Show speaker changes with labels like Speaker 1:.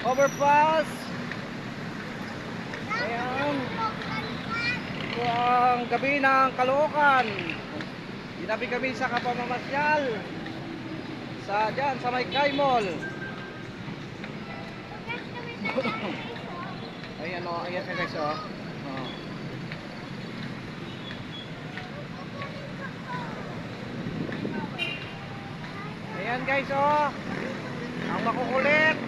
Speaker 1: overpass. Ayan. Ito ang gabi ng Caloocan. Ginabi kami sa kapamamasyal sa may Kai Mall. Ayan o, ayan siya guys o. Ayan guys o, ang makukulit